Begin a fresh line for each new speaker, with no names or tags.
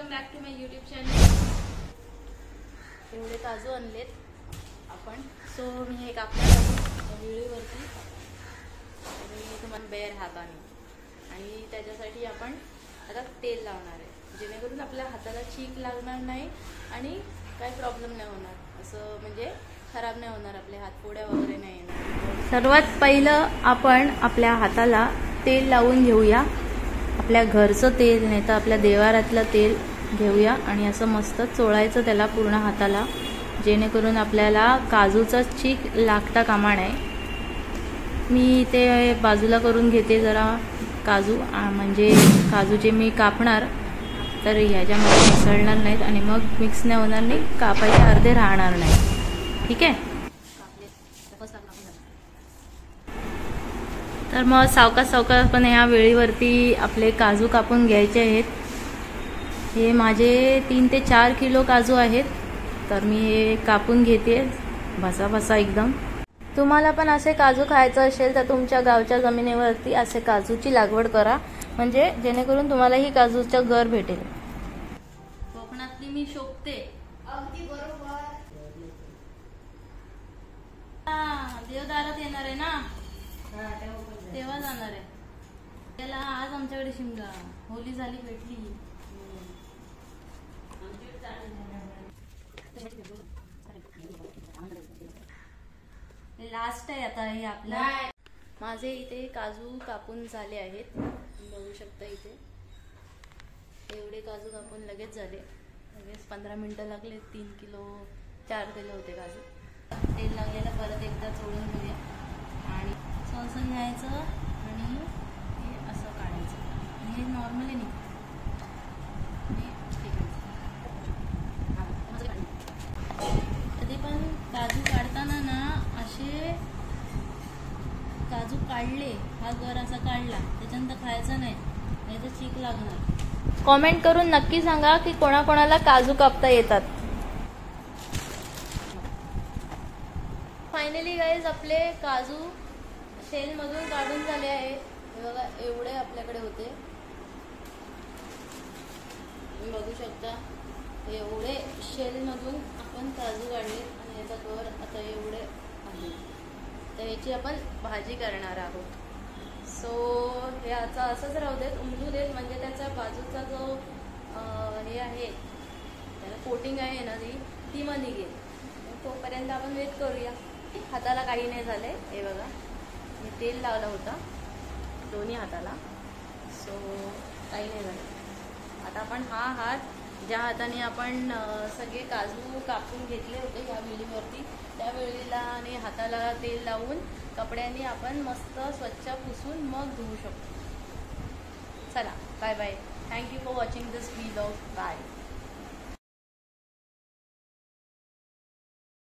Welcome back to my YouTube channel. एवढे काजू आणलेत आपण, सो मी एक आपल्या विळीवरती आणि तुम्हाला बेर हाताने आणि त्याच्यासाठी आपण आता तेल लावणार आहे, जेणेकरून आपल्या हाताला चीक लागणार नाही आणि काही प्रॉब्लेम नाही होणार, असं म्हणजे खराब नाही होणार, आपले हात फोड्या वगैरे नाही येणार। सर्वात पहिलं आपण आपल्या हाताला तेल लावून घेऊया, आपल्या घरचं तेल नाही तर आपल्या देवारातलं तेल घेऊया आणि असं मस्त चोळायचं त्याला पूर्ण हाताला, जेणेकरून आपल्याला काजूचा चीक लागता कामा नये। मी ते बाजूला करून घेते जरा काजू, म्हणजे काजूचे मी कापणार तर ह्याच्यामध्ये मिसळणार नाहीत आणि मग मिक्स नाही होणार, नाही कापायचे अर्धे राहणार नाही, ठीक आहे। तर मग सावकाश सावकाशपणे ह्या वेळीवरती आपले काजू कापून घ्यायचे आहेत। हे माझे 3 ते 4 किलो काजू आहेत, तर मी हे कापून घेते भसा भसा एकदम। तुम्हाला पण असे काजू खायचं असेल तर तुमच्या गावच्या जमिनीवरती असे काजूची लागवड करा, म्हणजे जेणेकरून तुम्हाला ही काजूचं घर भेटेल। कोकणातली मी शोभते
अगदी बरोबर।
देवदारात येणार आहे ना, तेव्हा जाणार आहे त्याला। आज आमच्याकडे शिमगा होली झाली, भेटली। लास्ट आहे आता हे आपला। माझे इथे काजू कापून झाले आहेत, बघू शकता इथे एवढे काजू कापून लगेच झाले, लगेच 15 मिनिटं लागले। 3 किलो 4 किलो होते काजू। तेल लागलेलं परत एकदा चोळून घेऊया आणि असं घ्यायचं आणि हे असं काढायचं, हे नॉर्मली नाही कधी पण काजू काढताना ना असे काजू काढले, हा गर असा काढला त्याच्यानंतर खायचा नाही, नाही तर चीक लागणार। कॉमेंट करून नक्की सांगा की कोणाकोणाला काजू कापता येतात। फायनली गाईज आपले काजू शेल मधून काढून झाले आहे, हे बघा एवढे आपल्याकडे होते, तुम्ही बघू शकता एवढे शेल मधून आपण काजू काढले आणि याचा गर आता एवढे आहे, तर याची आपण भाजी करणार आहोत। सो हे आता असंच राहू देत, उमजू देत, म्हणजे त्याचा बाजूचा जो हे आहे त्याला कोटिंग आहे ना ती मग निघेल, तोपर्यंत आपण वेट करूया। हाताला काही नाही झाले, हे बघा मी तेल लावलं होतं दोन्ही हाताला, सो काही नाही झालं। आता आपण हा हात ज्या हाताने आपण सगळे काजू कापून घेतले होते या वेळीवरती, त्या वेळीला आणि हाताला तेल लावून कपड्यांनी आपण मस्त स्वच्छ पुसून मग धुवू शकतो। चला bye bye, thank you for watching this vlog, bye.